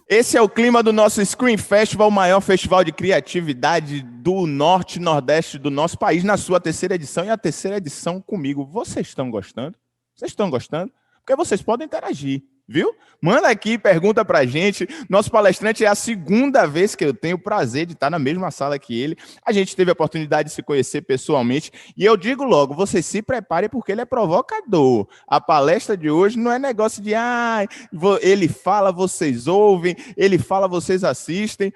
Esse é o clima do nosso Screen Festival, o maior festival de criatividade do norte e nordeste do nosso país, na sua terceira edição, e a terceira edição comigo. Vocês estão gostando? Vocês estão gostando? Porque vocês podem interagir, viu? Manda aqui, pergunta pra gente. Nosso palestrante é a segunda vez que eu tenho o prazer de estar na mesma sala que ele. A gente teve a oportunidade de se conhecer pessoalmente. E eu digo logo, vocês se preparem porque ele é provocador. A palestra de hoje não é negócio de, ele fala, vocês ouvem, ele fala, vocês assistem.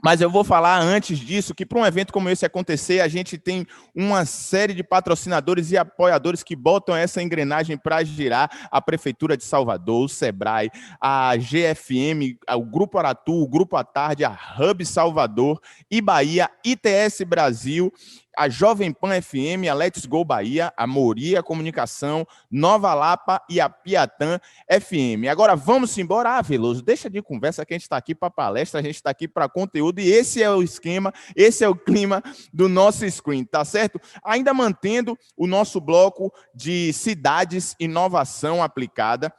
Mas eu vou falar antes disso que para um evento como esse acontecer, a gente tem uma série de patrocinadores e apoiadores que botam essa engrenagem para girar: a Prefeitura de Salvador, o Sebrae, a GFM, o Grupo Aratu, o Grupo à Tarde, a Hub Salvador, Bahia, ITS Brasil, a Jovem Pan FM, a Let's Go Bahia, a Moria Comunicação, Nova Lapa e a Piatã FM. Agora vamos embora. Veloso, deixa de conversa que a gente está aqui para palestra, a gente está aqui para conteúdo e esse é o esquema, esse é o clima do nosso Screen, tá certo? Ainda mantendo o nosso bloco de cidades, inovação aplicada,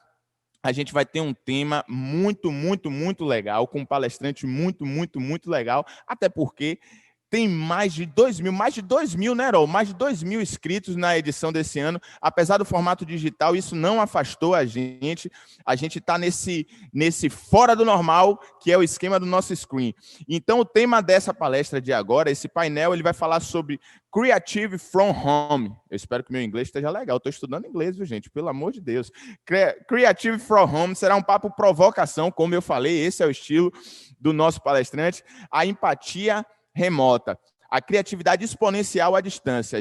a gente vai ter um tema muito legal, com um palestrante muito legal, até porque tem mais de 2 mil, né, Erol? Mais de 2 mil inscritos na edição desse ano. Apesar do formato digital, isso não afastou a gente. A gente está nesse fora do normal, que é o esquema do nosso Screen. Então, o tema dessa palestra de agora, esse painel, ele vai falar sobre Creative from Home. Eu espero que meu inglês esteja legal. Estou estudando inglês, viu, gente? Pelo amor de Deus. Creative from Home será um papo provocação, como eu falei, esse é o estilo do nosso palestrante. A empatia remota, a criatividade exponencial à distância.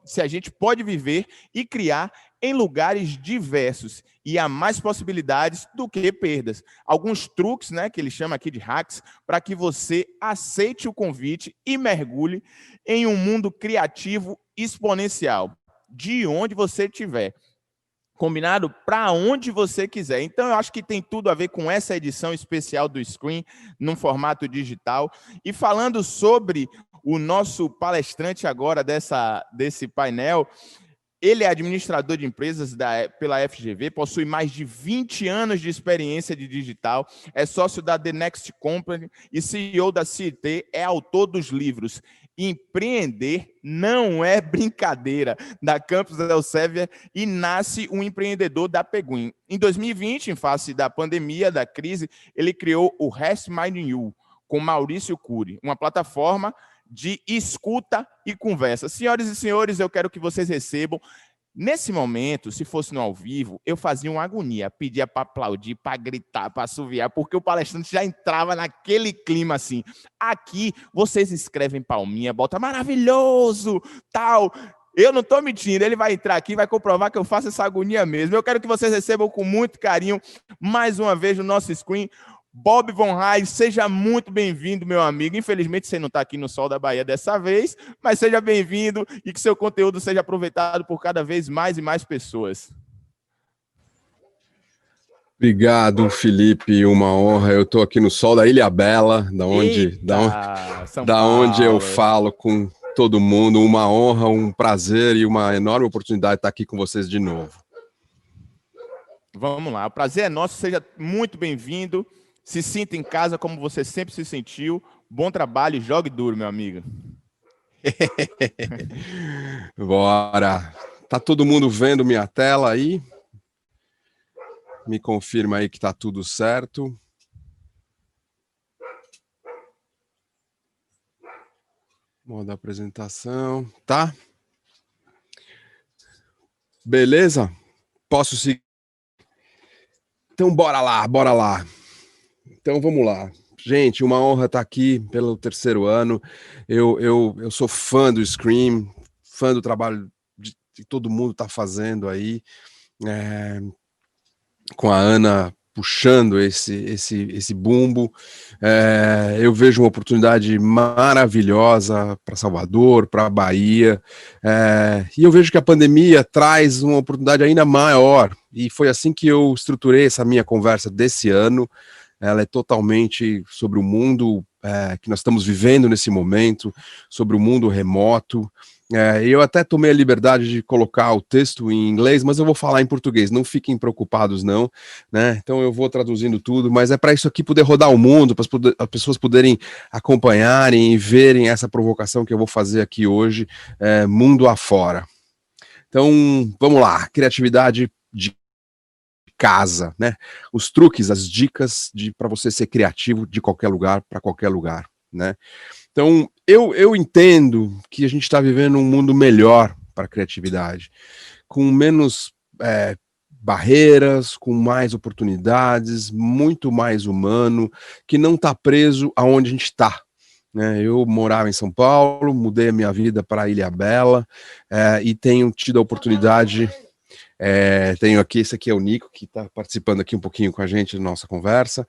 Se a gente pode viver e criar em lugares diversos e há mais possibilidades do que perdas. Alguns truques, né, que ele chama aqui de hacks, para que você aceite o convite e mergulhe em um mundo criativo exponencial, de onde você estiver. Combinado? Para onde você quiser. Então, eu acho que tem tudo a ver com essa edição especial do Screen, num formato digital. E falando sobre o nosso palestrante agora desse painel, ele é administrador de empresas pela FGV, possui mais de 20 anos de experiência de digital, é sócio da The Next Company e CEO da CIT, é autor dos livros Empreender Não É Brincadeira, da Campus Elsevier, e Nasce um Empreendedor, da Peguim. Em 2020, em face da pandemia, da crise, ele criou o Rest Mind You, com Maurício Cury, uma plataforma de escuta e conversa. Senhoras e senhores, eu quero que vocês recebam. Nesse momento, se fosse no ao vivo, eu fazia uma agonia, pedia para aplaudir, para gritar, para assoviar, porque o palestrante já entrava naquele clima assim. Aqui, vocês escrevem palminha, bota maravilhoso, tal. Eu não estou mentindo, ele vai entrar aqui e vai comprovar que eu faço essa agonia mesmo. Eu quero que vocês recebam com muito carinho, mais uma vez, no nosso Screen, Bob Von Reis. Seja muito bem-vindo, meu amigo. Infelizmente, você não está aqui no sol da Bahia dessa vez, mas seja bem-vindo e que seu conteúdo seja aproveitado por cada vez mais e mais pessoas. Obrigado, Felipe. Uma honra. Eu estou aqui no sol da Ilha Bela, da onde eu falo com todo mundo. Uma honra, um prazer e uma enorme oportunidade de estar aqui com vocês de novo. Vamos lá. O prazer é nosso. Seja muito bem-vindo. Se sinta em casa como você sempre se sentiu. Bom trabalho e jogue duro, meu amigo. Bora. Tá todo mundo vendo minha tela aí? Me confirma aí que tá tudo certo. Modo apresentação. Tá? Beleza? Posso seguir? Então bora lá. Então vamos lá. Gente, uma honra estar aqui pelo terceiro ano. Eu sou fã do Screen, fã do trabalho que todo mundo está fazendo aí, com a Ana puxando esse bumbo. Eu vejo uma oportunidade maravilhosa para Salvador, para a Bahia, e eu vejo que a pandemia traz uma oportunidade ainda maior, e foi assim que eu estruturei essa minha conversa desse ano. Ela é totalmente sobre o mundo que nós estamos vivendo nesse momento, sobre o mundo remoto, Eu até tomei a liberdade de colocar o texto em inglês, mas eu vou falar em português, não fiquem preocupados não, né? Então eu vou traduzindo tudo, mas é para isso aqui poder rodar o mundo, para as pessoas poderem acompanharem e verem essa provocação que eu vou fazer aqui hoje, mundo afora. Então, vamos lá, criatividade de casa, né? Os truques, as dicas para você ser criativo de qualquer lugar, para qualquer lugar, né? Então, eu entendo que a gente está vivendo um mundo melhor para a criatividade, com menos barreiras, com mais oportunidades, muito mais humano, que não está preso aonde a gente está. Né? Eu morava em São Paulo, mudei a minha vida para Ilhabela e tenho tido a oportunidade. Tenho aqui, esse aqui é o Nico, que está participando aqui um pouquinho com a gente na nossa conversa,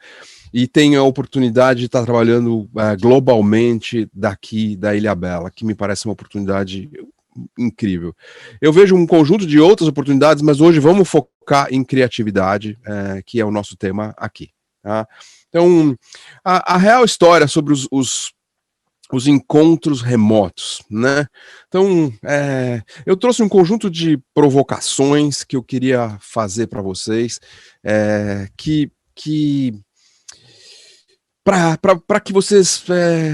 e tenho a oportunidade de estar trabalhando globalmente daqui da Ilhabela, que me parece uma oportunidade incrível. Eu vejo um conjunto de outras oportunidades, mas hoje vamos focar em criatividade, que é o nosso tema aqui. Tá? Então, a real história sobre os encontros remotos, né? Então, eu trouxe um conjunto de provocações que eu queria fazer para vocês, para que vocês,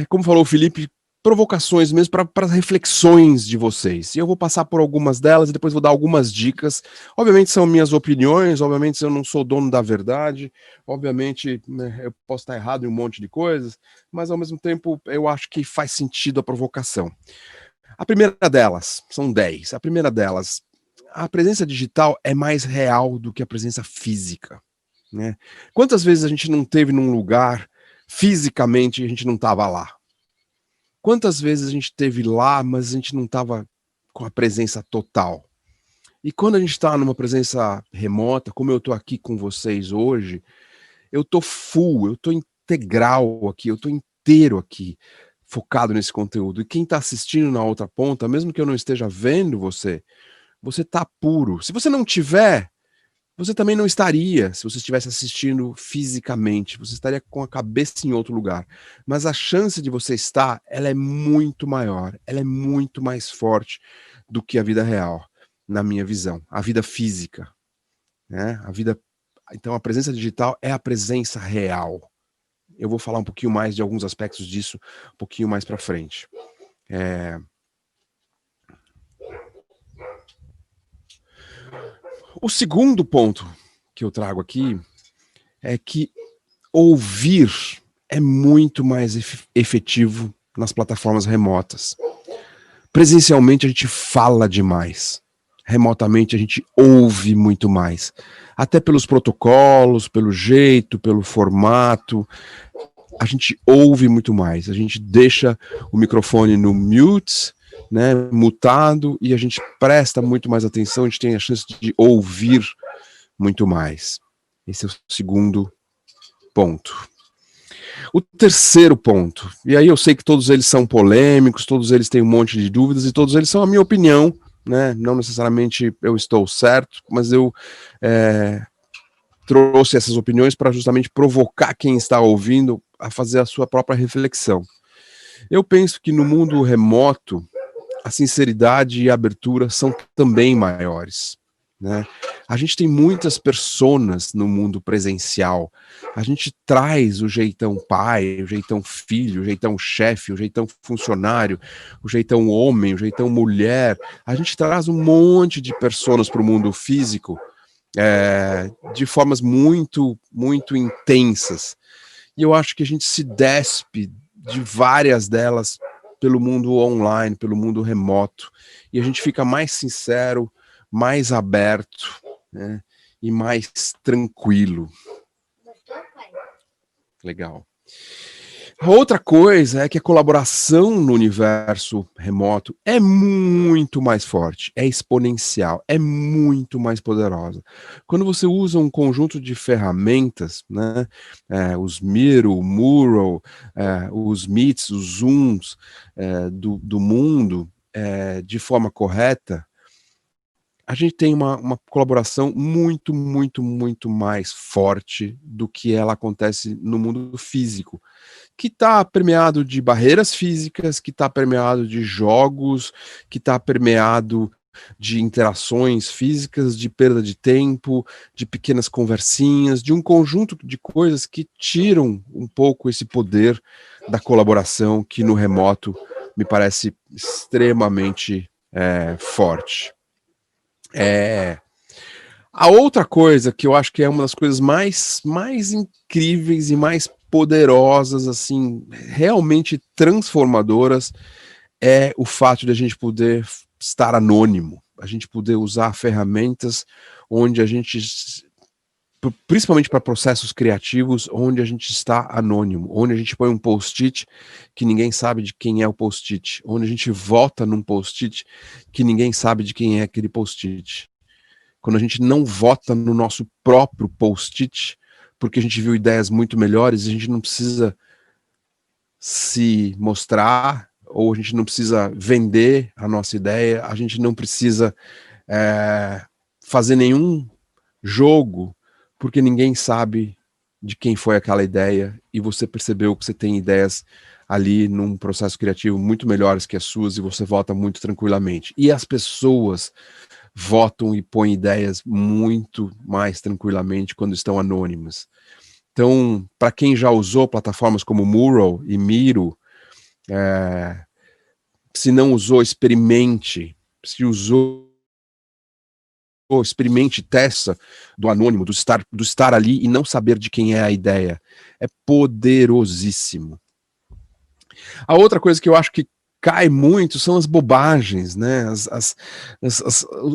como falou o Felipe, provocações mesmo para reflexões de vocês. E eu vou passar por algumas delas e depois vou dar algumas dicas. Obviamente são minhas opiniões, obviamente eu não sou dono da verdade, obviamente, né, eu posso estar errado em um monte de coisas, mas ao mesmo tempo eu acho que faz sentido a provocação. A primeira delas, são 10. A primeira delas, a presença digital é mais real do que a presença física, né? Quantas vezes a gente não teve num lugar fisicamente e a gente não estava lá? Quantas vezes a gente esteve lá, mas a gente não estava com a presença total? E quando a gente está numa presença remota, como eu estou aqui com vocês hoje, eu estou full, eu estou integral aqui, eu estou inteiro aqui, focado nesse conteúdo. E quem está assistindo na outra ponta, mesmo que eu não esteja vendo você está puro. Se você não tiver, você também não estaria, se você estivesse assistindo fisicamente, você estaria com a cabeça em outro lugar. Mas a chance de você estar, ela é muito maior, ela é muito mais forte do que a vida real, na minha visão, a vida física, né? Então a presença digital é a presença real. Eu vou falar um pouquinho mais de alguns aspectos disso, um pouquinho mais para frente. O segundo ponto que eu trago aqui é que ouvir é muito mais efetivo nas plataformas remotas. Presencialmente a gente fala demais. Remotamente a gente ouve muito mais. Até pelos protocolos, pelo jeito, pelo formato. A gente ouve muito mais. A gente deixa o microfone no mute, né, mutado, e a gente presta muito mais atenção, a gente tem a chance de ouvir muito mais. Esse é o segundo ponto. O terceiro ponto, e aí eu sei que todos eles são polêmicos, todos eles têm um monte de dúvidas, e todos eles são a minha opinião, né? Não necessariamente eu estou certo, mas eu trouxe essas opiniões para justamente provocar quem está ouvindo a fazer a sua própria reflexão. Eu penso que no mundo remoto, a sinceridade e a abertura são também maiores, né? A gente tem muitas personas no mundo presencial. A gente traz o jeitão pai, o jeitão filho, o jeitão chefe, o jeitão funcionário, o jeitão homem, o jeitão mulher. A gente traz um monte de personas para o mundo físico de formas muito, muito intensas. E eu acho que a gente se despe de várias delas pelo mundo online, pelo mundo remoto, e a gente fica mais sincero, mais aberto, né, e mais tranquilo. Legal. A outra coisa é que a colaboração no universo remoto é muito mais forte, é exponencial, é muito mais poderosa. Quando você usa um conjunto de ferramentas, né, os Miro, o Mural, os Meets, os Zooms do mundo de forma correta, a gente tem uma colaboração muito, muito, muito mais forte do que ela acontece no mundo físico, que está permeado de barreiras físicas, que está permeado de jogos, que está permeado de interações físicas, de perda de tempo, de pequenas conversinhas, de um conjunto de coisas que tiram um pouco esse poder da colaboração que no remoto me parece extremamente forte. A outra coisa que eu acho que é uma das coisas mais incríveis e mais poderosas, assim, realmente transformadoras, é o fato de a gente poder estar anônimo, a gente poder usar ferramentas onde a gente, principalmente para processos criativos, onde a gente está anônimo, onde a gente põe um post-it que ninguém sabe de quem é o post-it, onde a gente vota num post-it que ninguém sabe de quem é aquele post-it. Quando a gente não vota no nosso próprio post-it, porque a gente viu ideias muito melhores, a gente não precisa se mostrar, ou a gente não precisa vender a nossa ideia, a gente não precisa fazer nenhum jogo, porque ninguém sabe de quem foi aquela ideia, e você percebeu que você tem ideias ali num processo criativo muito melhores que as suas, e você vota muito tranquilamente. E as pessoas votam e põem ideias muito mais tranquilamente quando estão anônimas. Então, para quem já usou plataformas como Mural e Miro, se não usou, experimente. Se usou, experimente, testa do anônimo, do estar ali e não saber de quem é a ideia. É poderosíssimo. A outra coisa que eu acho que cai muito são as bobagens, né?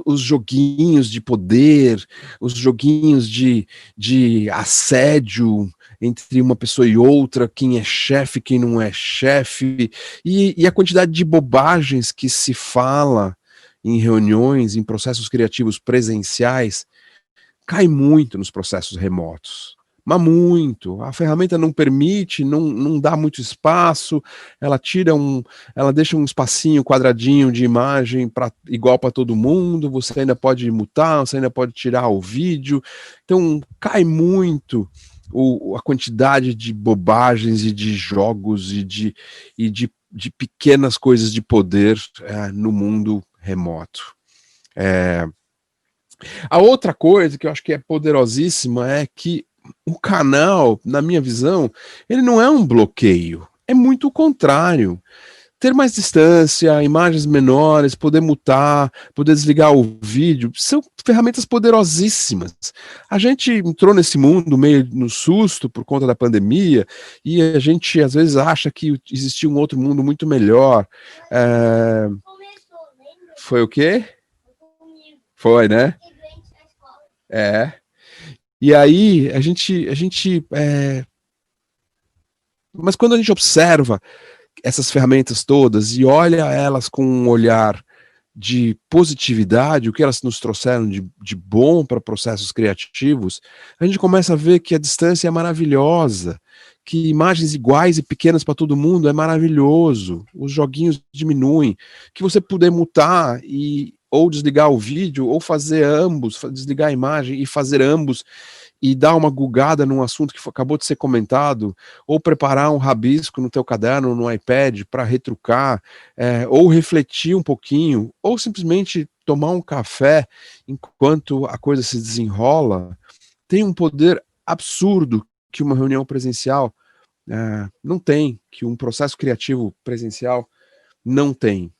Os joguinhos de poder, os joguinhos de assédio entre uma pessoa e outra, quem é chefe, quem não é chefe, e a quantidade de bobagens que se fala em reuniões, em processos criativos presenciais, cai muito nos processos remotos. Mas muito. A ferramenta não permite, não dá muito espaço, ela ela deixa um espacinho quadradinho de imagem igual para todo mundo, você ainda pode mutar, você ainda pode tirar o vídeo, então cai muito a quantidade de bobagens e de jogos e de pequenas coisas de poder no mundo remoto. A outra coisa que eu acho que é poderosíssima é que o canal, na minha visão, ele não é um bloqueio, é muito o contrário. Ter mais distância, imagens menores, poder mutar, poder desligar o vídeo, são ferramentas poderosíssimas. A gente entrou nesse mundo meio no susto por conta da pandemia, e a gente às vezes acha que existia um outro mundo muito melhor. Foi o quê? Foi, né? E aí, mas quando a gente observa essas ferramentas todas e olha elas com um olhar de positividade, o que elas nos trouxeram de bom para processos criativos, a gente começa a ver que a distância é maravilhosa, que imagens iguais e pequenas para todo mundo é maravilhoso, os joguinhos diminuem, que você puder mutar ou desligar o vídeo, ou fazer ambos, desligar a imagem e fazer ambos, e dar uma gugada num assunto que acabou de ser comentado, ou preparar um rabisco no teu caderno, no iPad, para retrucar, ou refletir um pouquinho, ou simplesmente tomar um café enquanto a coisa se desenrola, tem um poder absurdo que uma reunião presencial não tem, que um processo criativo presencial não tem.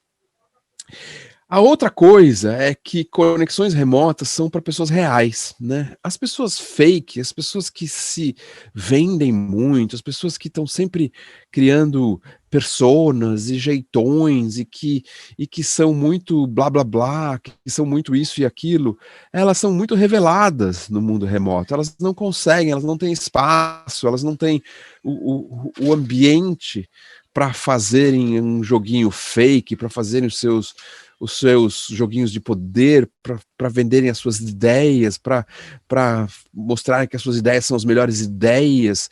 A outra coisa é que conexões remotas são para pessoas reais, né? As pessoas fake, as pessoas que se vendem muito, as pessoas que estão sempre criando personas e jeitões e que são muito blá blá blá, que são muito isso e aquilo, elas são muito reveladas no mundo remoto. Elas não conseguem, elas não têm espaço, elas não têm o ambiente para fazerem um joguinho fake, para fazerem os seus joguinhos de poder, para venderem as suas ideias, para mostrarem que as suas ideias são as melhores ideias.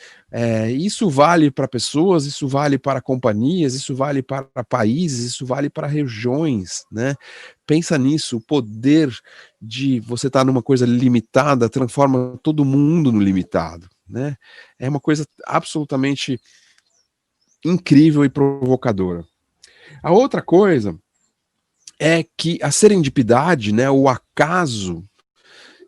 Isso vale para pessoas, isso vale para companhias, isso vale para países, isso vale para regiões, né? Pensa nisso, o poder de você estar numa coisa limitada transforma todo mundo no limitado, né? É uma coisa absolutamente incrível e provocadora. A outra coisa é que a serendipidade, né, o acaso,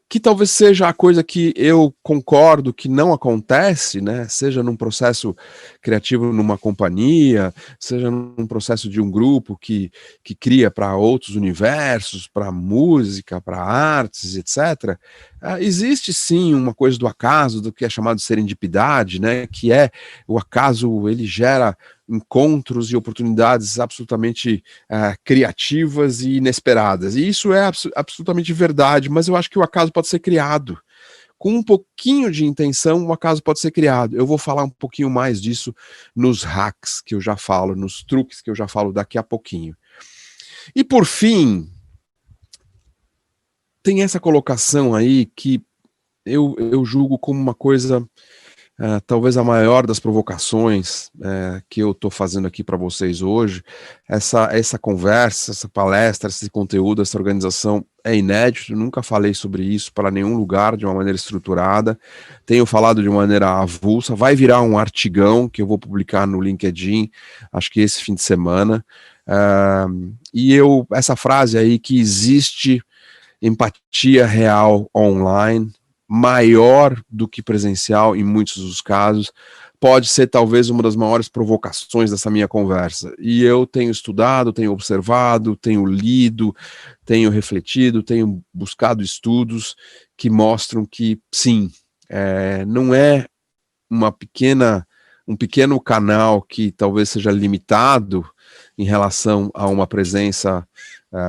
que talvez seja a coisa que eu concordo que não acontece, né, seja num processo criativo numa companhia, seja num processo de um grupo que cria para outros universos, para música, para artes, etc. Existe sim uma coisa do acaso, do que é chamado de serendipidade, né, que é o acaso, ele gera encontros e oportunidades absolutamente criativas e inesperadas. E isso é absolutamente verdade, mas eu acho que o acaso pode ser criado. Com um pouquinho de intenção, o acaso pode ser criado. Eu vou falar um pouquinho mais disso nos hacks que eu já falo, nos truques que eu já falo daqui a pouquinho. E por fim, tem essa colocação aí que eu julgo como uma coisa... talvez a maior das provocações que eu estou fazendo aqui para vocês hoje, essa conversa, essa palestra, esse conteúdo, essa organização é inédito, nunca falei sobre isso para nenhum lugar de uma maneira estruturada, tenho falado de maneira avulsa, vai virar um artigão que eu vou publicar no LinkedIn, acho que esse fim de semana, essa frase aí que existe empatia real online, maior do que presencial em muitos dos casos, pode ser talvez uma das maiores provocações dessa minha conversa. E eu tenho estudado, tenho observado, tenho lido, tenho refletido, tenho buscado estudos que mostram que, sim, não é um pequeno canal que talvez seja limitado em relação a uma presença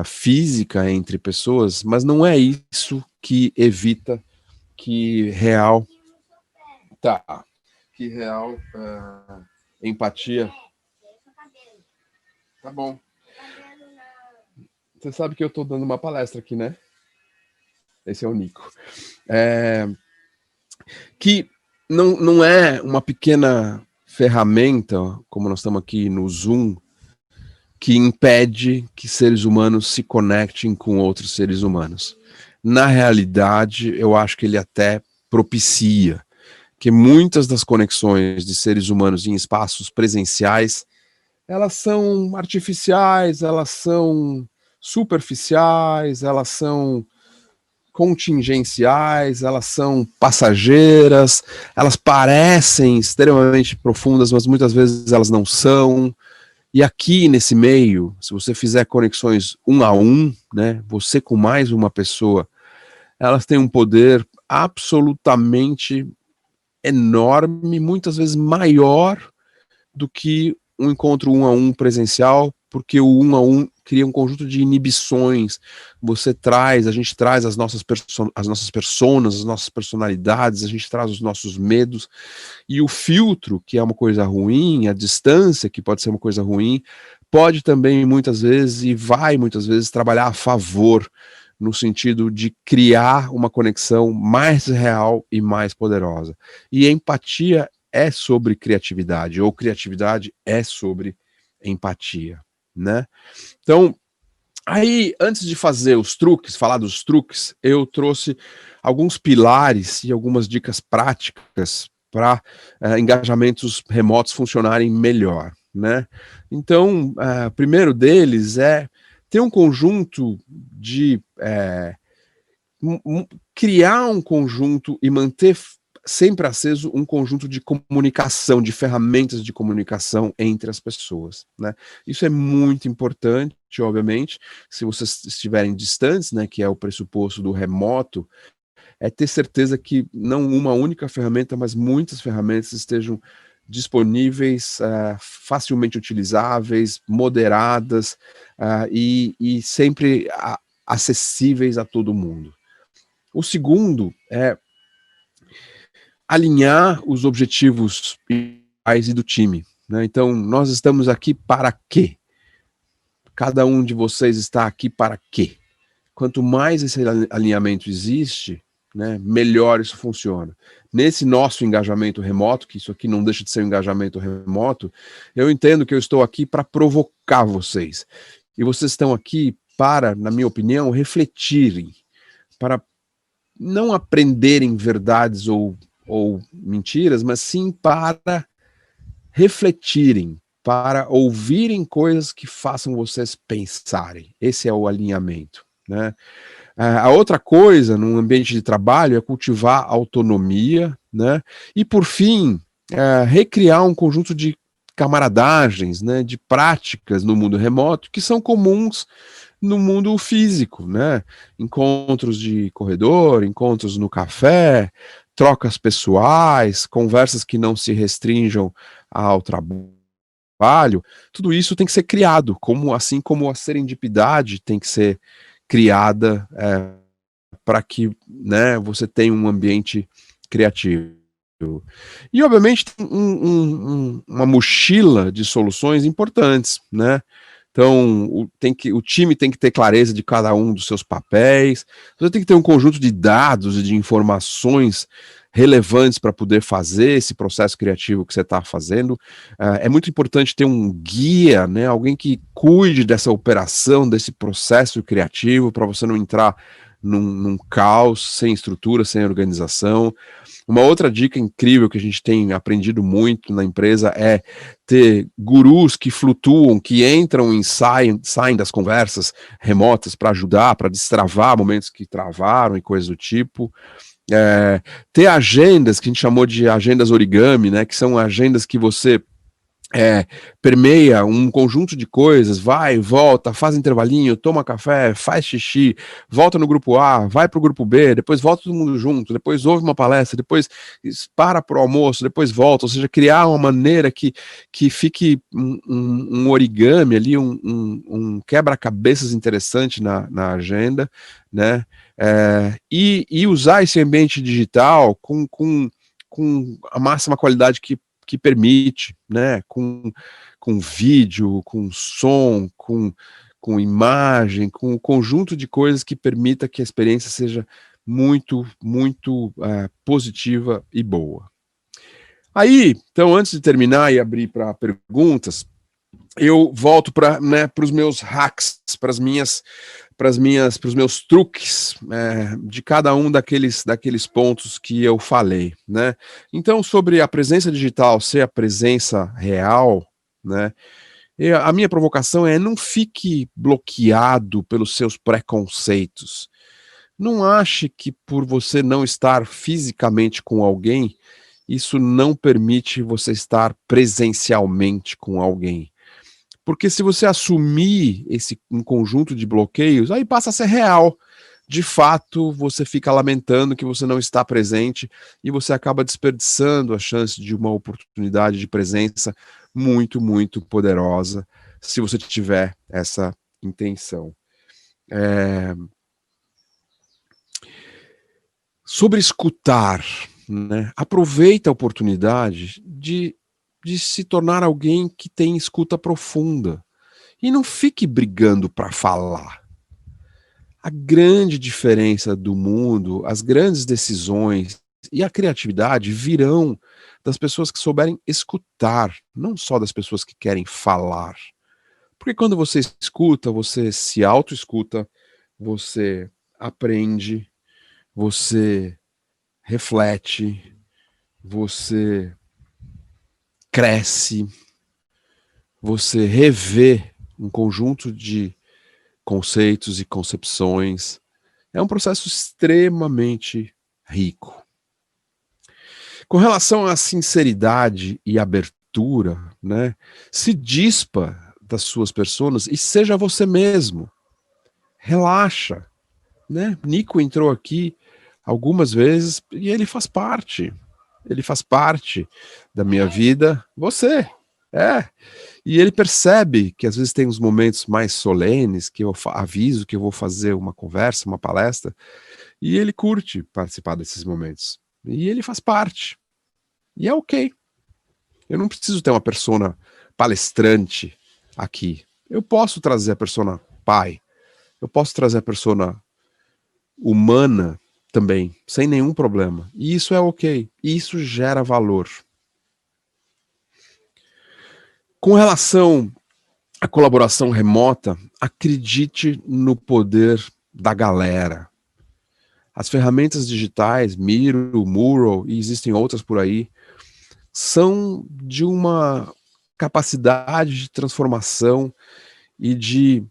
física entre pessoas, mas não é isso que evita que real empatia. Tá bom. Você sabe que eu tô dando uma palestra aqui, né? Esse é o Nico. Que não é uma pequena ferramenta, como nós estamos aqui no Zoom, que impede que seres humanos se conectem com outros seres humanos. Na realidade, eu acho que ele até propicia que muitas das conexões de seres humanos em espaços presenciais, elas são artificiais, elas são superficiais, elas são contingenciais, elas são passageiras, elas parecem extremamente profundas, mas muitas vezes elas não são. E aqui nesse meio, se você fizer conexões 1 a 1, né, você com mais uma pessoa, elas têm um poder absolutamente enorme, muitas vezes maior do que um encontro 1 a 1 presencial, porque o 1 a 1 cria um conjunto de inibições. A gente traz as nossas personas, as nossas personalidades, a gente traz os nossos medos, e o filtro, que é uma coisa ruim, a distância, que pode ser uma coisa ruim, pode também muitas vezes, e vai muitas vezes, trabalhar a favor, no sentido de criar uma conexão mais real e mais poderosa. E empatia é sobre criatividade, ou criatividade é sobre empatia, né? Então, aí, antes de fazer os truques, falar dos truques, eu trouxe alguns pilares e algumas dicas práticas para engajamentos remotos funcionarem melhor, né? Então, primeiro deles é ter um conjunto de... criar um conjunto e manter sempre aceso um conjunto de comunicação, de ferramentas de comunicação entre as pessoas, né? Isso é muito importante, obviamente, se vocês estiverem distantes, né, que é o pressuposto do remoto, é ter certeza que não uma única ferramenta, mas muitas ferramentas estejam disponíveis, facilmente utilizáveis, moderadas e sempre acessíveis a todo mundo. O segundo é alinhar os objetivos e do time, né? Então, nós estamos aqui para quê? Cada um de vocês está aqui para quê? Quanto mais esse alinhamento existe, né, melhor isso funciona. Nesse nosso engajamento remoto, que isso aqui não deixa de ser um engajamento remoto, eu entendo que eu estou aqui para provocar vocês. E vocês estão aqui para, na minha opinião, refletirem, para não aprenderem verdades ou mentiras, mas sim para refletirem, para ouvirem coisas que façam vocês pensarem. Esse é o alinhamento, né? A outra coisa, num ambiente de trabalho, é cultivar autonomia, né? E, por fim, recriar um conjunto de camaradagens, né, de práticas no mundo remoto que são comuns no mundo físico, né? Encontros de corredor, encontros no café, trocas pessoais, conversas que não se restringam ao trabalho. Tudo isso tem que ser criado, assim como a serendipidade tem que ser criada para que, né, você tenha um ambiente criativo. E, obviamente, tem uma mochila de soluções importantes, né? Então, o time tem que ter clareza de cada um dos seus papéis, você tem que ter um conjunto de dados e de informações relevantes para poder fazer esse processo criativo que você está fazendo. É muito importante ter um guia, né, alguém que cuide dessa operação, desse processo criativo, para você não entrar num caos, sem estrutura, sem organização. Uma outra dica incrível que a gente tem aprendido muito na empresa é ter gurus que flutuam, que entram e saem das conversas remotas para ajudar, para destravar momentos que travaram e coisas do tipo. Ter agendas, que a gente chamou de agendas origami, né, que são agendas que você permeia um conjunto de coisas, vai, volta, faz intervalinho, toma café, faz xixi, volta no grupo A, vai pro grupo B, depois volta todo mundo junto, depois ouve uma palestra, depois para pro almoço, depois volta, ou seja, criar uma maneira que fique um origami ali, um quebra-cabeças interessante na agenda, né, e usar esse ambiente digital com a máxima qualidade que permite, né, com vídeo, com som, com imagem, com um conjunto de coisas que permita que a experiência seja muito, muito positiva e boa. Aí, então, antes de terminar e abrir para perguntas, eu volto para, né, os meus hacks, para os meus truques de cada um daqueles pontos que eu falei, né? Então, sobre a presença digital ser a presença real, né? A minha provocação é: não fique bloqueado pelos seus preconceitos. Não ache que por você não estar fisicamente com alguém, isso não permite você estar presencialmente com alguém. Porque se você assumir um conjunto de bloqueios, aí passa a ser real. De fato, você fica lamentando que você não está presente e você acaba desperdiçando a chance de uma oportunidade de presença muito, muito poderosa, se você tiver essa intenção. Sobre escutar, né? Aproveita a oportunidade de se tornar alguém que tem escuta profunda. E não fique brigando para falar. A grande diferença do mundo, as grandes decisões e a criatividade virão das pessoas que souberem escutar, não só das pessoas que querem falar. Porque quando você escuta, você se autoescuta, você aprende, você reflete, você cresce, você revê um conjunto de conceitos e concepções. É um processo extremamente rico. Com relação à sinceridade e abertura, né, se dispa das suas personas e seja você mesmo. Relaxa, né? Nico entrou aqui algumas vezes e ele faz parte. Ele faz parte da minha vida. Você. E ele percebe que às vezes tem uns momentos mais solenes que eu aviso que eu vou fazer uma conversa, uma palestra, e ele curte participar desses momentos. E ele faz parte. E é ok. Eu não preciso ter uma persona palestrante aqui. Eu posso trazer a persona pai, eu posso trazer a persona humana também, sem nenhum problema. E isso é ok. E isso gera valor. Com relação à colaboração remota, acredite no poder da galera. As ferramentas digitais, Miro, Mural, e existem outras por aí, são de uma capacidade de transformação e de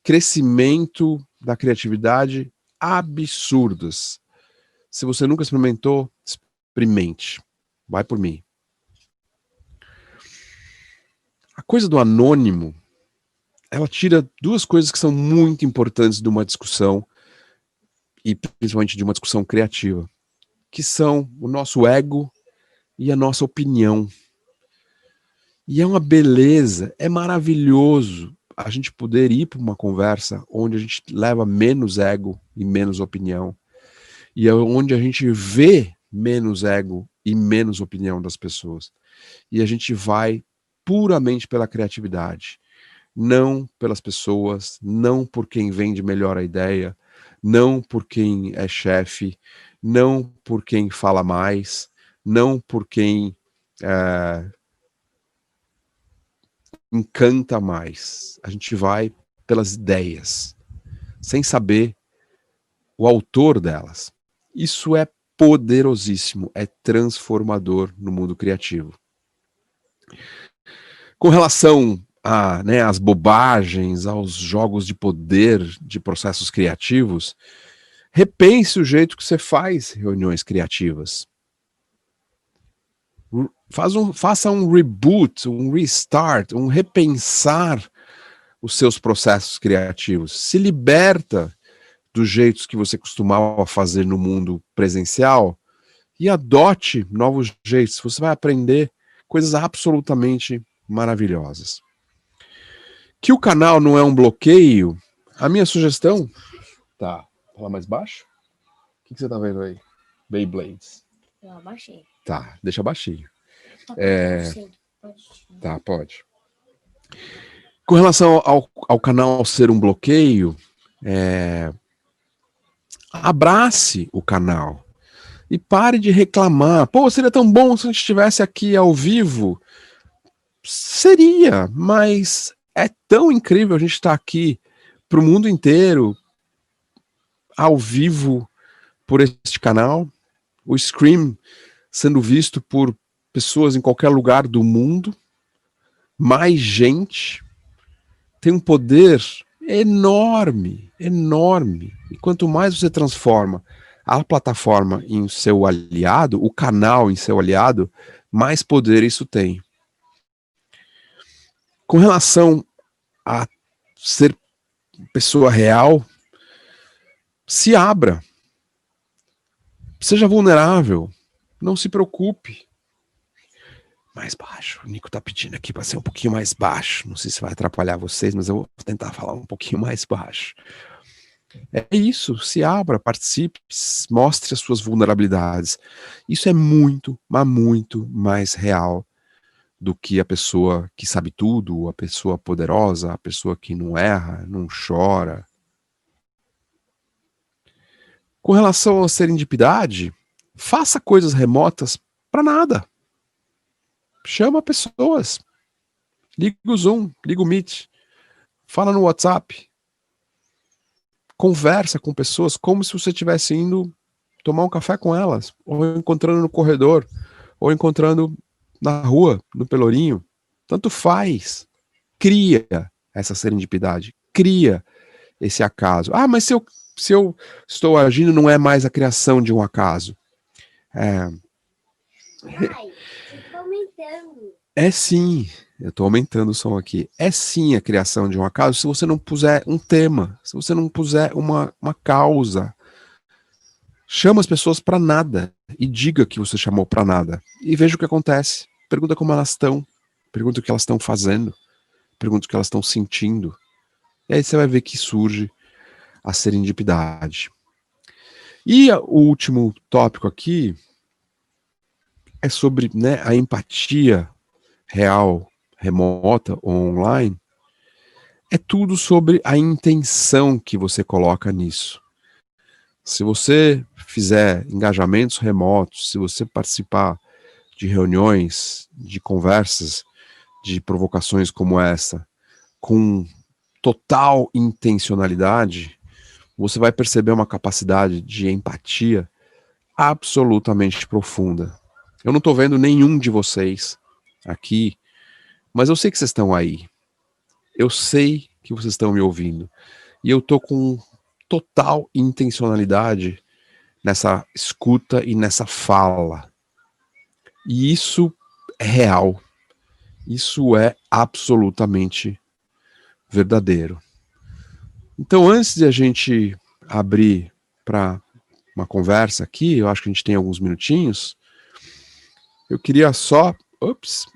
crescimento da criatividade absurdas. Se você nunca experimentou, experimente. Vai por mim. A coisa do anônimo, ela tira duas coisas que são muito importantes de uma discussão, e principalmente de uma discussão criativa, que são o nosso ego e a nossa opinião. E é uma beleza, é maravilhoso a gente poder ir para uma conversa onde a gente leva menos ego e menos opinião, e é onde a gente vê menos ego e menos opinião das pessoas. E a gente vai puramente pela criatividade, não pelas pessoas, não por quem vende melhor a ideia, não por quem é chefe, não por quem fala mais, não por quem encanta mais. A gente vai pelas ideias, sem saber o autor delas. Isso é poderosíssimo, é transformador no mundo criativo. Com relação às bobagens, aos jogos de poder de processos criativos, repense o jeito que você faz reuniões criativas. Faça um reboot, um restart, um repensar os seus processos criativos. Se liberta dos jeitos que você costumava fazer no mundo presencial e adote novos jeitos. Você vai aprender coisas absolutamente maravilhosas. Que o canal não é um bloqueio, a minha sugestão... Tá, fala mais baixo? O que você tá vendo aí? Beyblades. Eu abaixei. Tá, deixa baixinho. Tá, pode. Com relação ao canal ser um bloqueio, abrace o canal e pare de reclamar. Pô, seria tão bom se a gente estivesse aqui ao vivo. Seria, mas é tão incrível a gente estar aqui para o mundo inteiro, ao vivo, por este canal. O Scream sendo visto por pessoas em qualquer lugar do mundo. Mais gente. Tem um poder enorme, enorme. E quanto mais você transforma a plataforma em seu aliado, o canal em seu aliado, mais poder isso tem. Com relação a ser pessoa real, se abra. Seja vulnerável. Não se preocupe. Mais baixo. O Nico tá pedindo aqui para ser um pouquinho mais baixo. Não sei se vai atrapalhar vocês, mas eu vou tentar falar um pouquinho mais baixo. É isso. Se abra, participe, mostre as suas vulnerabilidades. Isso é muito, mas muito mais real do que a pessoa que sabe tudo, a pessoa poderosa, a pessoa que não erra, não chora. Com relação à serendipidade, faça coisas remotas para nada. Chama pessoas. Liga o Zoom, liga o Meet. Fala no WhatsApp. Conversa com pessoas como se você estivesse indo tomar um café com elas, ou encontrando no corredor, ou encontrando na rua, no Pelourinho. Tanto faz. Cria essa serendipidade. Cria esse acaso. Ah, mas se eu estou agindo, não é mais a criação de um acaso. É sim, eu estou aumentando o som aqui. É sim a criação de um acaso se você não puser um tema, se você não puser uma causa. Chama as pessoas para nada e diga que você chamou para nada. E veja o que acontece. Pergunta como elas estão. Pergunta o que elas estão fazendo. Pergunta o que elas estão sentindo. E aí você vai ver que surge a serendipidade. E o último tópico aqui é sobre a empatia real, remota ou online, é tudo sobre a intenção que você coloca nisso. Se você fizer engajamentos remotos, se você participar de reuniões, de conversas, de provocações como essa, com total intencionalidade, você vai perceber uma capacidade de empatia absolutamente profunda. Eu não estou vendo nenhum de vocês aqui, mas eu sei que vocês estão aí. Eu sei que vocês estão me ouvindo. E eu estou com total intencionalidade nessa escuta e nessa fala. E isso é real. Isso é absolutamente verdadeiro. Então, antes de a gente abrir para uma conversa aqui, eu acho que a gente tem alguns minutinhos, eu queria só,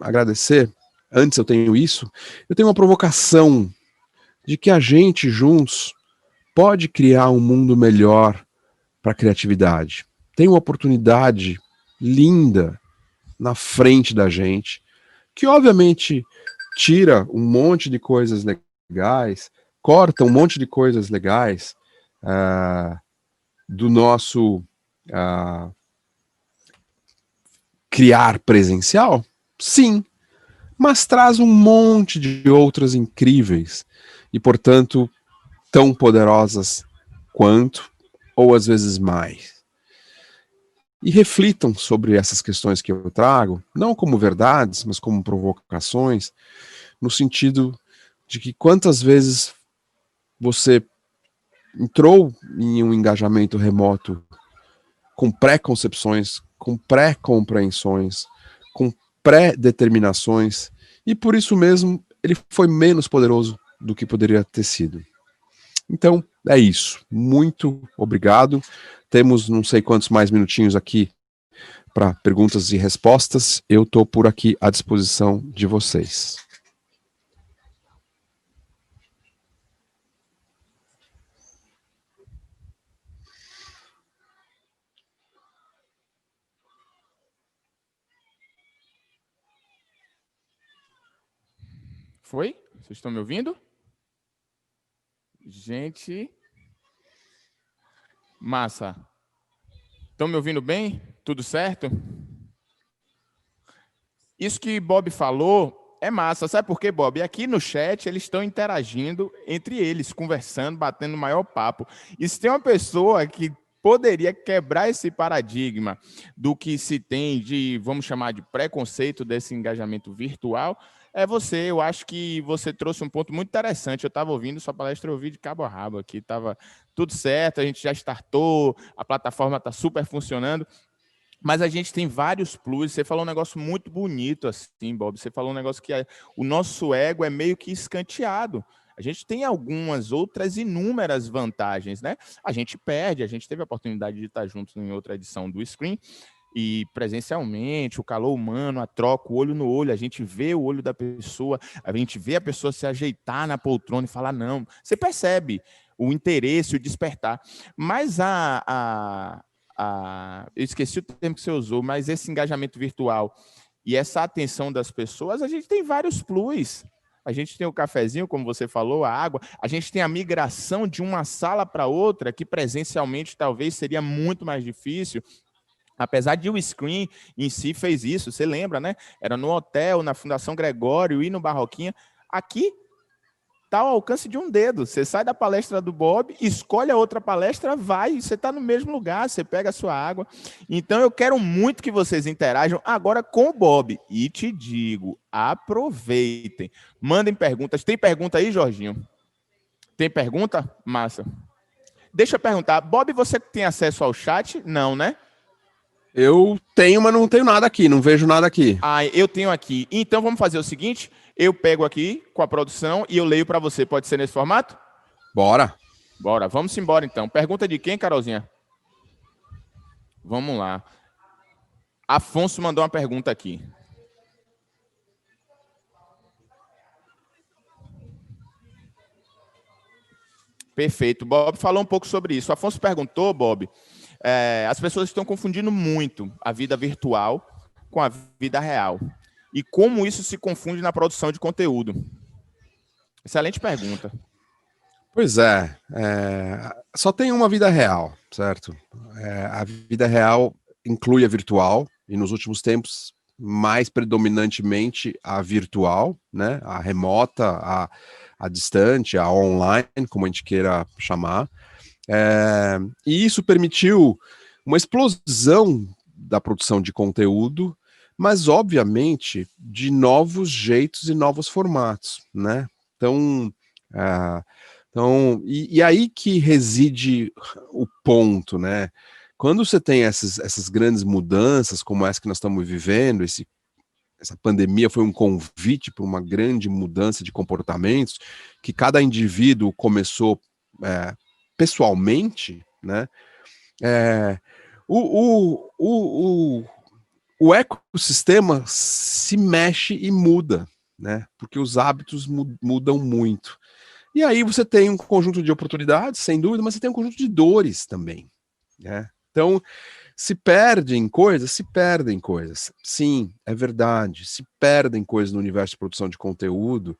agradecer. Antes eu tenho isso, eu tenho uma provocação de que a gente juntos pode criar um mundo melhor para a criatividade. Tem uma oportunidade linda na frente da gente, que obviamente tira um monte de coisas legais, corta um monte de coisas legais do nosso criar presencial? Sim, mas traz um monte de outras incríveis e, portanto, tão poderosas quanto, ou às vezes mais. E reflitam sobre essas questões que eu trago, não como verdades, mas como provocações, no sentido de que quantas vezes você entrou em um engajamento remoto com pré-concepções, com pré-compreensões, com pré-determinações, e por isso mesmo ele foi menos poderoso do que poderia ter sido. Então, é isso. Muito obrigado. Temos não sei quantos mais minutinhos aqui para perguntas e respostas. Eu estou por aqui à disposição de vocês. Foi? Vocês estão me ouvindo? Gente. Massa. Estão me ouvindo bem? Tudo certo? Isso que Bob falou é massa. Sabe por quê, Bob? Aqui no chat eles estão interagindo entre eles, conversando, batendo o maior papo. E se tem uma pessoa que poderia quebrar esse paradigma do que se tem de, vamos chamar de preconceito desse engajamento virtual, é você. Eu acho que você trouxe um ponto muito interessante. Eu estava ouvindo sua palestra, eu ouvi de cabo a rabo aqui. Estava tudo certo, a gente já startou, a plataforma está super funcionando. Mas a gente tem vários plus. Você falou um negócio muito bonito assim, Bob. Você falou um negócio que o nosso ego é meio que escanteado. A gente tem algumas outras inúmeras vantagens, né? A gente perde, a gente teve a oportunidade de estar juntos em outra edição do Screen, e presencialmente, o calor humano, a troca, o olho no olho, a gente vê o olho da pessoa, a gente vê a pessoa se ajeitar na poltrona e falar não. Você percebe o interesse, o despertar. Mas eu esqueci o termo que você usou, mas esse engajamento virtual e essa atenção das pessoas, a gente tem vários plus. A gente tem o cafezinho, como você falou, a água. A gente tem a migração de uma sala para outra, que presencialmente talvez seria muito mais difícil. Apesar de o Screen em si fez isso, você lembra, né? Era no hotel, na Fundação Gregório e no Barroquinha. Aqui está ao alcance de um dedo. Você sai da palestra do Bob, escolhe a outra palestra, vai, você está no mesmo lugar, você pega a sua água. Então, eu quero muito que vocês interajam agora com o Bob. E te digo, aproveitem. Mandem perguntas. Tem pergunta aí, Jorginho? Tem pergunta? Massa. Deixa eu perguntar. Bob, você tem acesso ao chat? Não, né? Eu tenho, mas não tenho nada aqui, não vejo nada aqui. Ah, eu tenho aqui. Então, vamos fazer o seguinte, eu pego aqui com a produção e eu leio para você. Pode ser nesse formato? Bora. Bora, vamos embora então. Pergunta de quem, Carolzinha? Vamos lá. Afonso mandou uma pergunta aqui. Perfeito. Bob falou um pouco sobre isso. Afonso perguntou, Bob, as pessoas estão confundindo muito a vida virtual com a vida real. E como isso se confunde na produção de conteúdo. Excelente pergunta. Pois é, só tem uma vida real, certo? A vida real inclui a virtual, e nos últimos tempos, mais predominantemente a virtual, né? A remota, a distante, a online, como a gente queira chamar. E isso permitiu uma explosão da produção de conteúdo, mas, obviamente, de novos jeitos e novos formatos, né? Então, e aí que reside o ponto, né? Quando você tem essas grandes mudanças, como essa que nós estamos vivendo, essa pandemia foi um convite para uma grande mudança de comportamentos, que cada indivíduo começou pessoalmente, né? O ecossistema se mexe e muda, né? Porque os hábitos mudam muito. E aí você tem um conjunto de oportunidades, sem dúvida, mas você tem um conjunto de dores também, né? Então, se perdem coisas. Sim, é verdade. Se perdem coisas no universo de produção de conteúdo,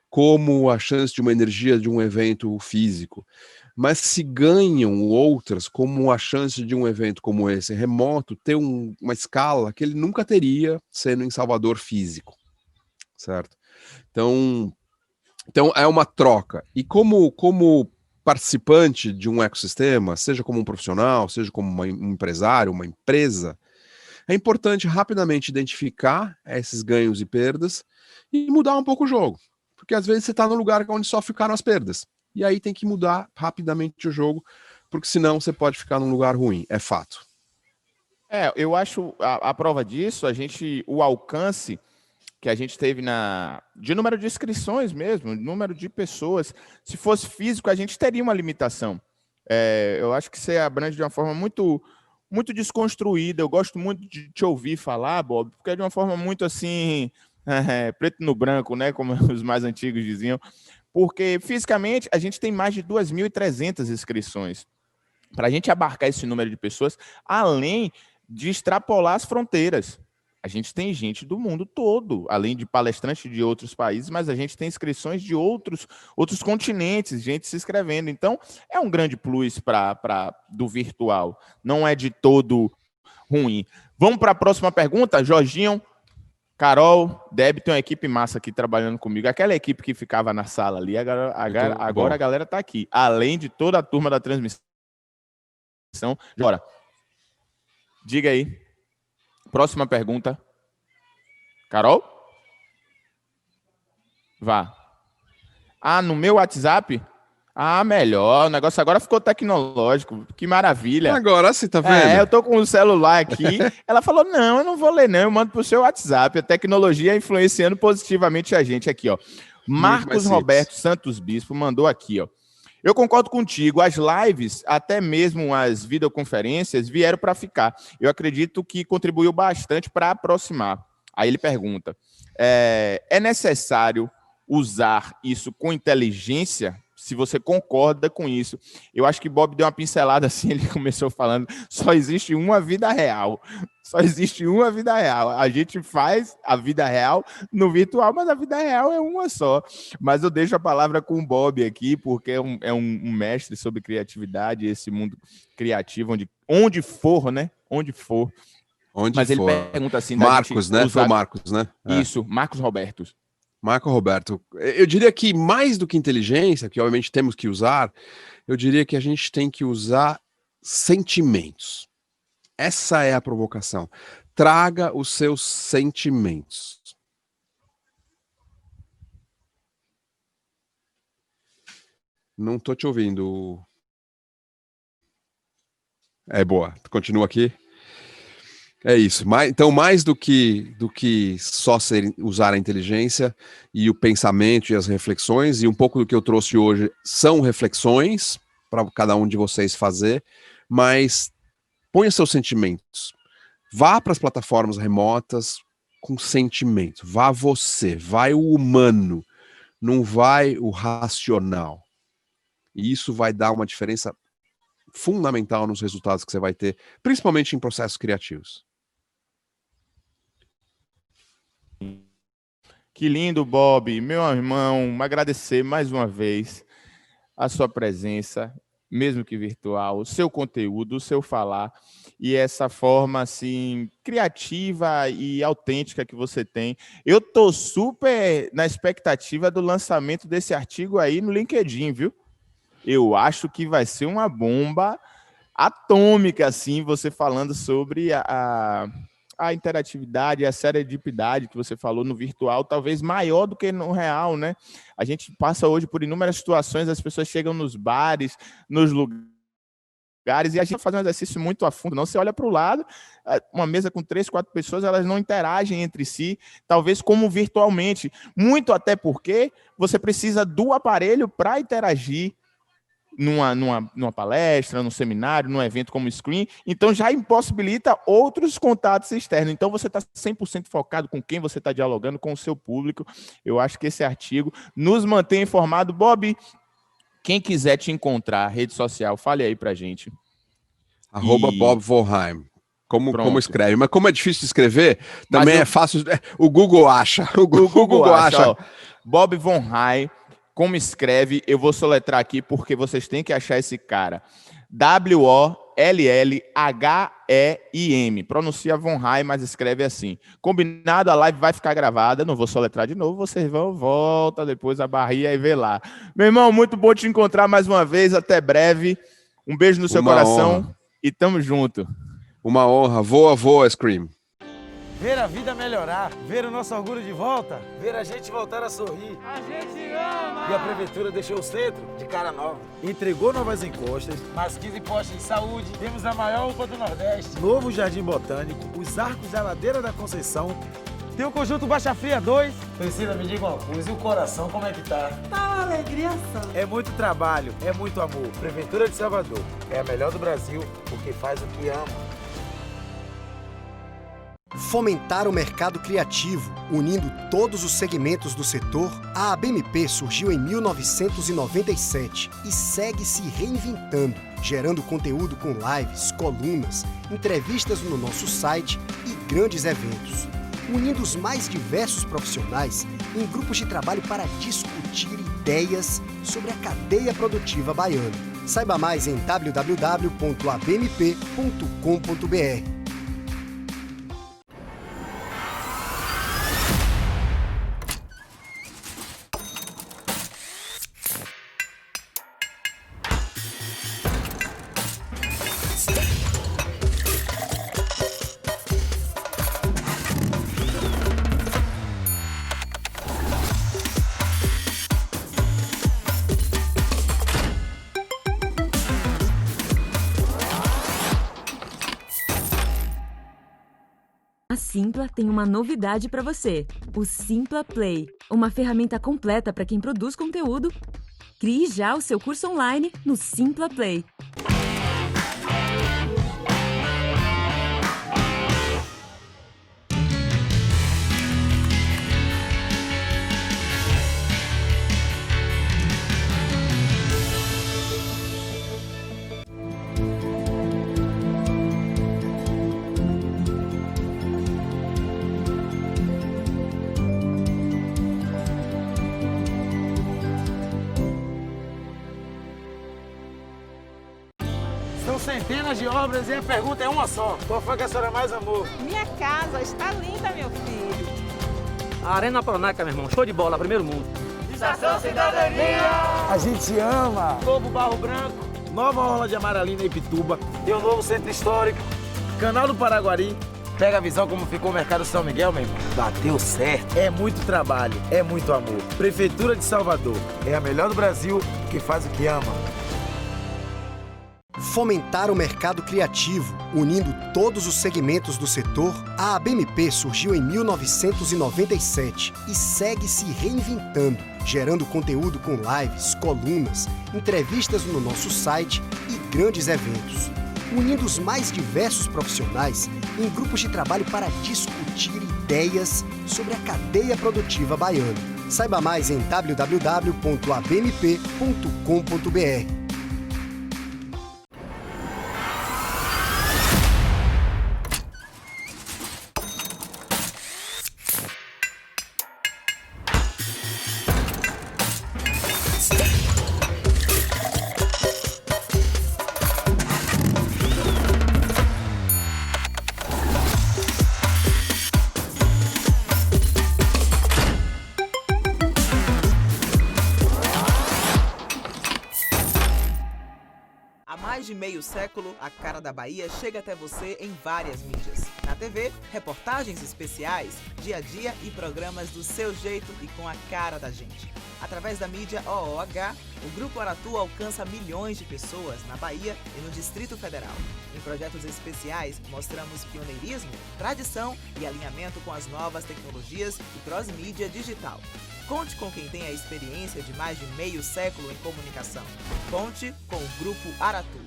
como a chance de uma energia de um evento físico. Mas se ganham outras, como a chance de um evento como esse remoto ter uma escala que ele nunca teria sendo em Salvador físico, certo? Então é uma troca. E como participante de um ecossistema, seja como um profissional, seja como um empresário, uma empresa, é importante rapidamente identificar esses ganhos e perdas e mudar um pouco o jogo. Porque às vezes você está no lugar onde só ficaram as perdas. E aí tem que mudar rapidamente o jogo, porque senão você pode ficar num lugar ruim. É fato. Eu acho a prova disso, o alcance que a gente teve de número de inscrições mesmo, número de pessoas. Se fosse físico, a gente teria uma limitação. Eu acho que você abrange de uma forma muito, muito desconstruída. Eu gosto muito de te ouvir falar, Bob, porque é de uma forma muito assim, preto no branco, né? Como os mais antigos diziam. Porque fisicamente a gente tem mais de 2.300 inscrições. Para a gente abarcar esse número de pessoas, além de extrapolar as fronteiras. A gente tem gente do mundo todo, além de palestrantes de outros países, mas a gente tem inscrições de outros continentes, gente se inscrevendo. Então, é um grande plus do virtual. Não é de todo ruim. Vamos para a próxima pergunta, Jorginho. Carol, Deb, tem uma equipe massa aqui trabalhando comigo. Aquela equipe que ficava na sala ali, agora a galera está aqui. Além de toda a turma da transmissão. Bora. Diga aí. Próxima pergunta. Carol? Vá. No meu WhatsApp? Melhor. O negócio agora ficou tecnológico. Que maravilha. Agora sim, tá vendo? Eu tô com o celular aqui. Ela falou, não, eu não vou ler não, eu mando pro seu WhatsApp. A tecnologia influenciando positivamente a gente aqui, ó. Marcos Roberto Santos Bispo mandou aqui, ó. Eu concordo contigo, as lives, até mesmo as videoconferências, vieram para ficar. Eu acredito que contribuiu bastante para aproximar. Aí ele pergunta, é necessário usar isso com inteligência? Se você concorda com isso. Eu acho que Bob deu uma pincelada assim, ele começou falando, só existe uma vida real. Só existe uma vida real. A gente faz a vida real no virtual, mas a vida real é uma só. Mas eu deixo a palavra com o Bob aqui, porque é um mestre sobre criatividade, esse mundo criativo, onde for, né? Onde for. Mas ele pergunta assim... Marcos, né? Foi o Marcos, né? Isso, Marcos Roberto. Marco Roberto, eu diria que mais do que inteligência, que obviamente temos que usar, eu diria que a gente tem que usar sentimentos. Essa é a provocação. Traga os seus sentimentos. Não tô te ouvindo. Boa. Continua aqui. É isso. Então, mais do que só usar a inteligência e o pensamento e as reflexões, e um pouco do que eu trouxe hoje são reflexões para cada um de vocês fazer, mas ponha seus sentimentos. Vá para as plataformas remotas com sentimento. Vá você, vai o humano, não vai o racional. E isso vai dar uma diferença fundamental nos resultados que você vai ter, principalmente em processos criativos. Que lindo, Bob. Meu irmão, agradecer mais uma vez a sua presença, mesmo que virtual, o seu conteúdo, o seu falar e essa forma assim criativa e autêntica que você tem. Eu tô super na expectativa do lançamento desse artigo aí no LinkedIn, viu? Eu acho que vai ser uma bomba atômica, assim, você falando sobre a interatividade, a serendipidade que você falou no virtual, talvez maior do que no real, né? A gente passa hoje por inúmeras situações, as pessoas chegam nos bares, nos lugares, e a gente faz um exercício muito a fundo, não, você olha para o lado, uma mesa com 3, 4 pessoas, elas não interagem entre si, talvez como virtualmente, muito até porque você precisa do aparelho para interagir, numa palestra, num seminário, num evento como o Screen, então já impossibilita outros contatos externos. Então você está 100% focado com quem você está dialogando, com o seu público. Eu acho que esse artigo nos mantém informado. Bob, quem quiser te encontrar, rede social, fale aí pra gente. @Bob Vonheim. Como escreve? Mas como é difícil de escrever, também é fácil. O Google acha. O Google acha. Ó, Bob Vonheim. Como escreve, eu vou soletrar aqui porque vocês têm que achar esse cara. WOLLLHEIM. Pronuncia Vonheim, mas escreve assim. Combinado, a live vai ficar gravada. Não vou soletrar de novo, vocês volta depois a barrinha e vê lá. Meu irmão, muito bom te encontrar mais uma vez. Até breve. Um beijo no seu coração honra. E tamo junto. Uma honra. Voa, Scream. Ver a vida melhorar, ver o nosso orgulho de volta, ver a gente voltar a sorrir. A gente ama! E a Prefeitura deixou o centro de cara nova. Entregou novas encostas, mais 15 postos de saúde. Temos a maior UPA do Nordeste. Novo Jardim Botânico, os arcos da Ladeira da Conceição. Tem o Conjunto Baixa Fria 2. Priscila, me diga uma coisa, e o coração como é que tá? Tá uma alegria só. É muito trabalho, é muito amor. Prefeitura de Salvador é a melhor do Brasil porque faz o que ama. Fomentar o mercado criativo, unindo todos os segmentos do setor, a ABMP surgiu em 1997 e segue se reinventando, gerando conteúdo com lives, colunas, entrevistas no nosso site e grandes eventos, unindo os mais diversos profissionais em grupos de trabalho para discutir ideias sobre a cadeia produtiva baiana. Saiba mais em www.abmp.com.br. A Simpla tem uma novidade para você, o Simpla Play, uma ferramenta completa para quem produz conteúdo. Crie já o seu curso online no Simpla Play. São centenas de obras e a pergunta é uma só. Qual foi que a senhora mais amou? Minha casa está linda, meu filho. A Arena Pronaca, meu irmão, show de bola, primeiro mundo. Estação Cidadania! A gente ama! Novo Barro Branco. Nova Orla de Amaralina e Pituba. Tem um novo centro histórico. Canal do Paraguari. Pega a visão como ficou o Mercado São Miguel, meu irmão. Bateu certo. É muito trabalho, é muito amor. Prefeitura de Salvador é a melhor do Brasil que faz o que ama. Fomentar o mercado criativo, unindo todos os segmentos do setor, a ABMP surgiu em 1997 e segue se reinventando, gerando conteúdo com lives, colunas, entrevistas no nosso site e grandes eventos, unindo os mais diversos profissionais em grupos de trabalho para discutir ideias sobre a cadeia produtiva baiana. Saiba mais em www.abmp.com.br. mais de meio século, a cara da Bahia chega até você em várias mídias. Na TV, reportagens especiais, dia a dia e programas do seu jeito e com a cara da gente. Através da mídia OOH, o Grupo Aratu alcança milhões de pessoas na Bahia e no Distrito Federal. Em projetos especiais, mostramos pioneirismo, tradição e alinhamento com as novas tecnologias e cross-mídia digital. Conte com quem tem a experiência de mais de meio século em comunicação. Conte com o Grupo Aratu.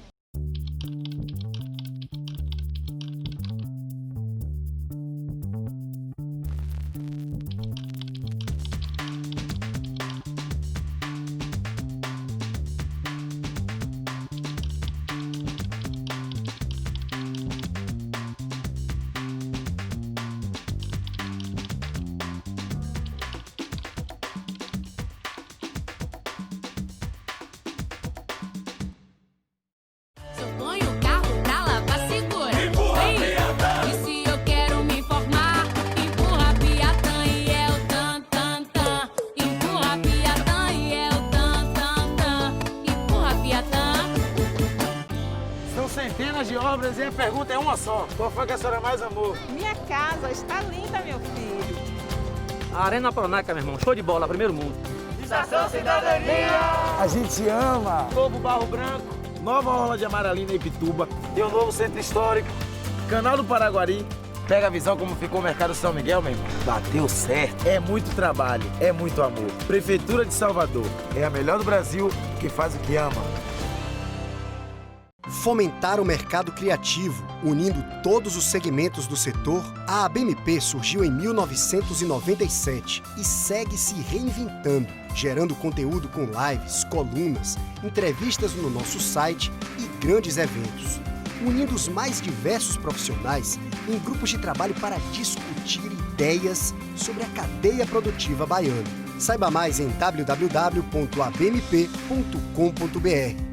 Centenas de obras e a pergunta é uma só. Qual foi que a senhora mais amou? Minha casa está linda, meu filho. A Arena Pronaca, meu irmão, show de bola, primeiro mundo. Estação Cidadania! A gente ama! Novo Barro Branco, nova orla de Amaralina e Ipituba, tem um novo centro histórico, Canal do Paraguari. Pega a visão como ficou o Mercado São Miguel, meu irmão. Bateu certo. É muito trabalho, é muito amor. Prefeitura de Salvador, é a melhor do Brasil que faz o que ama. Fomentar o mercado criativo, unindo todos os segmentos do setor, a ABMP surgiu em 1997 e segue se reinventando, gerando conteúdo com lives, colunas, entrevistas no nosso site e grandes eventos, unindo os mais diversos profissionais em grupos de trabalho para discutir ideias sobre a cadeia produtiva baiana. Saiba mais em www.abmp.com.br.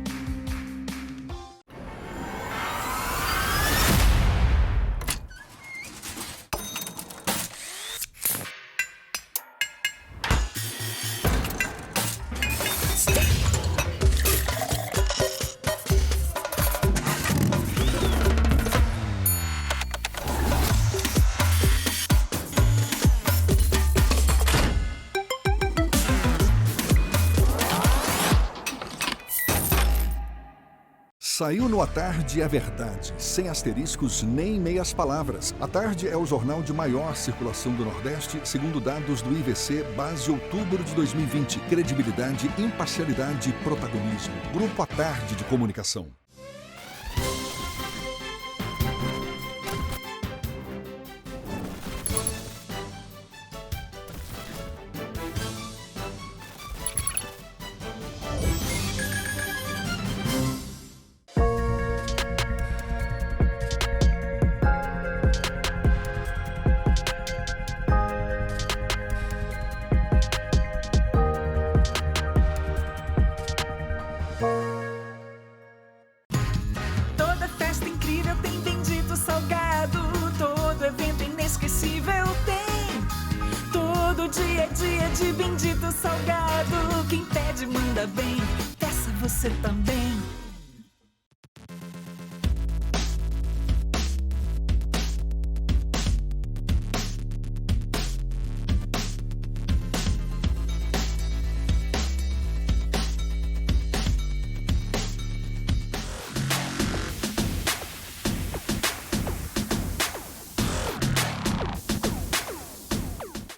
Saiu no A Tarde é Verdade, sem asteriscos nem meias palavras. A Tarde é o jornal de maior circulação do Nordeste, segundo dados do IVC, base outubro de 2020. Credibilidade, imparcialidade e protagonismo. Grupo A Tarde de Comunicação. Toda festa incrível tem bendito salgado, todo evento inesquecível tem. Todo dia é dia de bendito salgado, quem pede manda bem, peça você também.